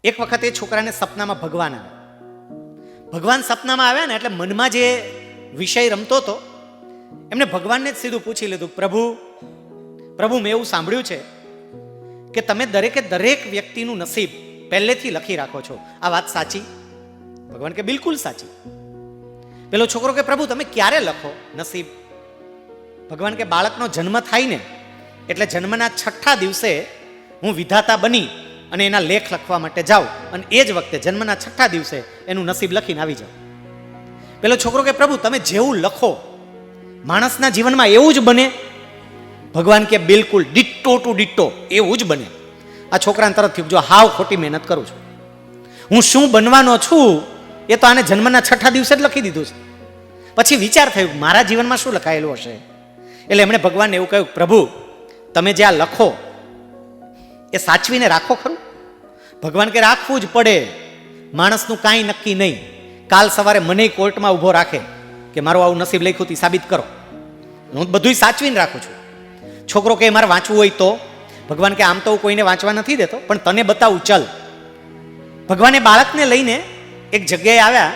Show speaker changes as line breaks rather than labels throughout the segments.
એક વખત એ છોકરાને સપનામાં ભગવાન આવે. ભગવાન સપનામાં આવ્યા ને એટલે મનમાં જે વિષય રમતો હતો એમને ભગવાનને જ સીધું પૂછી લીધું, પ્રભુ મેં એવું સાંભળ્યું છે કે તમે દરેકે દરેક વ્યક્તિનું નસીબ પહેલેથી લખી રાખો છો, આ વાત સાચી? ભગવાન કે બિલકુલ સાચી. પેલો છોકરો કે પ્રભુ તમે ક્યારે લખો નસીબ? ભગવાન કે બાળકનો જન્મ થાય ને એટલે જન્મના 6થા દિવસે હું વિધાતા બની અને એના લેખ લખવા માટે જાઉં અને એ જ વખતે જન્મના 6થા દિવસે એનું નસીબ લખીને આવી જાઉં. પેલો છોકરો કે પ્રભુ તમે જેવું લખો માણસના જીવનમાં એવું જ બને? ભગવાન કે બિલકુલ ડિટ્ટો ટુ ડિટ્ટો એવું જ બને. આ છોકરાને તરત થયું જો હાવ ખોટી મહેનત કરું છું, હું શું બનવાનો છું એ તો આને જન્મના 6થા દિવસે જ લખી દીધું છે. પછી વિચાર થયો મારા જીવનમાં શું લખાયેલું હશે, એટલે એમણે ભગવાનને એવું કહ્યું, પ્રભુ તમે જે આ લખો એ સાચવીને રાખો ખરું? ભગવાન કે રાખવું જ પડે, માણસનું કાંઈ નક્કી નહીં. કાલ સવારે મને કોર્ટમાં ઊભો રાખે કે મારું આવું નસીબ લખ્યું હતું સાબિત કરો, હું બધું સાચવીને રાખું છું. છોકરો કે મારે વાંચવું હોય તો? ભગવાન કે આમ તો હું કોઈને વાંચવા નથી દેતો પણ તને બતાવું ચલ. ભગવાને બાળકને લઈને એક જગ્યાએ આવ્યા,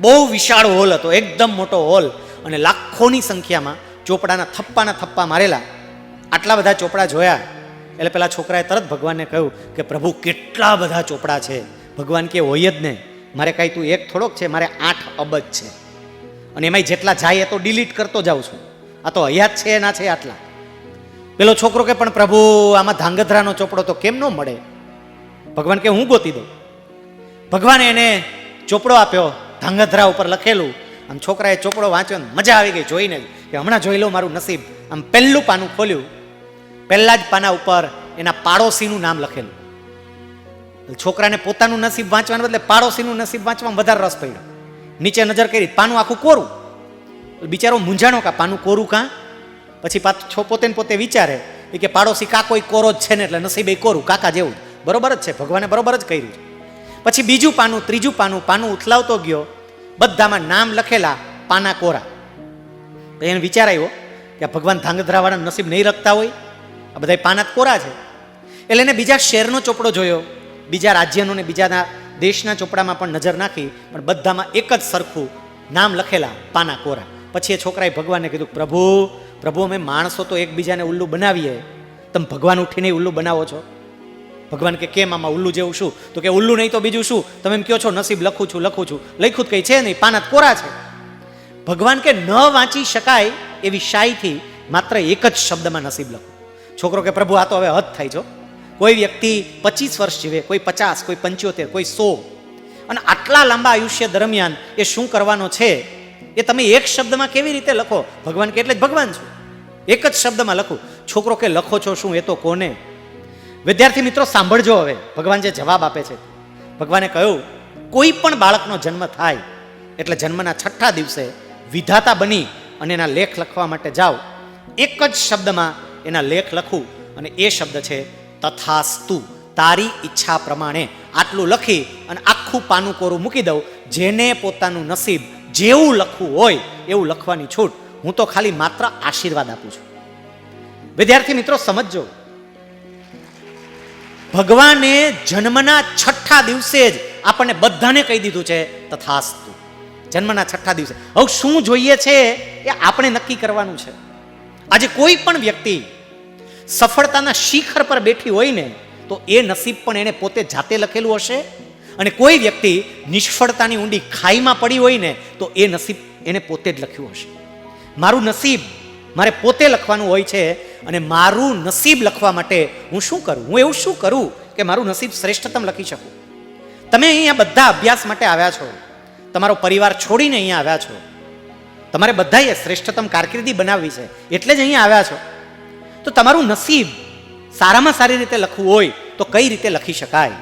બહુ વિશાળ હોલ હતો, એકદમ મોટો હોલ અને લાખોની સંખ્યામાં ચોપડાના થપ્પા મારેલા. આટલા બધા ચોપડા જોયા એટલે પેલા છોકરાએ તરત ભગવાનને કહ્યું કે પ્રભુ કેટલા બધા ચોપડા છે. ભગવાન કે હોય જ ને, મારે કાંઈ તું એક થોડોક છે, મારે 8 અબજ છે અને એમાંય જેટલા જાય એ તો ડિલીટ કરતો જાઉં છું, આ તો હયાત છે એના છે આટલા. પેલો છોકરો કે પણ પ્રભુ આમાં ધાંગધ્રાનો ચોપડો તો કેમ ન મળે? ભગવાન કે હું ગોતી દઉં. ભગવાને એને ચોપડો આપ્યો, ધાંગધ્રા ઉપર લખેલું. આમ છોકરાએ ચોપડો વાંચ્યો, મજા આવી ગઈ જોઈને કે હમણાં જોઈ લઉં મારું નસીબ. આમ પહેલું પાનું ખોલ્યું, પહેલા જ પાના ઉપર એના પાડોશીનું નામ લખેલું. છોકરાને પોતાનું નસીબ વાંચવાને બદલે પાડોશીનું નસીબ વાંચવામાં વધારે રસ પડ્યો. નીચે નજર કરી, પાનું આખું કોરું. બિચારો મૂંઝાણો કા પાનું કોરું કાં? પછી પોતે પોતે વિચારે કે પાડોશી કાકો કોરો જ છે ને એટલે નસીબ એ કોરું, કાકા જેવું. બરોબર જ છે, ભગવાને બરોબર જ કર્યું છે. પછી બીજું પાનું, ત્રીજું પાનું ઉથલાવતો ગયો, બધામાં નામ લખેલા, પાના કોરા. તો એને વિચાર આવ્યો કે ભગવાન ધાંગધ્રાવાળા નસીબ નહીં રખતા હોય, આ બધા પાના કોરા છે. એટલે એને બીજા શહેરનો ચોપડો જોયો, બીજા રાજ્યનો ને બીજા દેશના ચોપડામાં પણ નજર નાખી, પણ બધામાં એક જ સરખું નામ લખેલા, પાના કોરા. પછી એ છોકરાએ ભગવાનને કીધું, પ્રભુ અમે માણસો તો એકબીજાને ઉલ્લુ બનાવીએ, તમે ભગવાન ઉઠીને ઉલ્લુ બનાવો છો? ભગવાન કે કેમ આમાં ઉલ્લુ જેવું શું? તો કે ઉલ્લુ નહીં તો બીજું શું? તમે એમ કહો છો નસીબ લખું છું, લખ્યું કઈ છે નહીં, પાના કોરા છે. ભગવાન કે ન વાંચી શકાય એવી શાહીથી માત્ર એક જ શબ્દમાં નસીબ લખો. છોકરો કે પ્રભુ આ તો હવે હદ થાય છો. કોઈ વ્યક્તિ 25 વર્ષ જીવે, કોઈ 50, કોઈ 75, કોઈ 100, અને આટલા લાંબા આયુષ્ય દરમિયાન એ શું કરવાનો છે એ તમે એક શબ્દમાં કેવી રીતે લખો? ભગવાન કે એટલે જ ભગવાન છું, એક જ શબ્દમાં લખું. છોકરો કે લખો છો શું એ તો કોને? વિદ્યાર્થી મિત્રો સાંભળજો હવે ભગવાન જે જવાબ આપે છે. ભગવાને કહ્યું, કોઈ પણ બાળકનો જન્મ થાય એટલે જન્મના 6થા દિવસે વિધાતા બની અને એના લેખ લખવા માટે જાઓ. એક જ શબ્દમાં એના લેખ લખું અને એ શબ્દ છે તથાસ્તુ, તારી ઈચ્છા પ્રમાણે. આટલું લખી અને આખું પાનું કોરું મૂકી દઉં. જેને પોતાનું નસીબ જેવું લખવું હોય એવું લખવાની છૂટ. હું તો ખાલી માત્ર આશીર્વાદ આપું છું. વિદ્યાર્થી મિત્રો સમજજો, ભગવાને જન્મના 6થા દિવસે જ આપણને બધાને કહી દીધું છે તથાસ્તુ. જન્મના 6થા દિવસે. હવે શું જોઈએ છે એ આપણે નક્કી કરવાનું છે. આજે કોઈ પણ વ્યક્તિ સફળતાના શિખર પર બેઠી હોય ને તો એ નસીબ પણ એને પોતે જાતે લખેલું હશે, અને કોઈ વ્યક્તિ નિષ્ફળતાની ઊંડી ખાઈમાં પડી હોય ને તો એ નસીબ એને પોતે જ લખ્યું હશે. મારું નસીબ મારે પોતે લખવાનું હોય છે, અને મારું નસીબ લખવા માટે હું શું કરું? હું એવું શું કરું કે મારું નસીબ શ્રેષ્ઠતમ લખી શકું? તમે અહીંયા બધા અભ્યાસ માટે આવ્યા છો, તમારો પરિવાર છોડીને અહીંયા આવ્યા છો, તમારે બધાએ શ્રેષ્ઠતમ કારકિર્દી બનાવવી છે એટલે જ અહીંયા આવ્યા છો. તો તમારું નસીબ સારામાં સારી રીતે લખવું હોય તો કઈ રીતે લખી શકાય?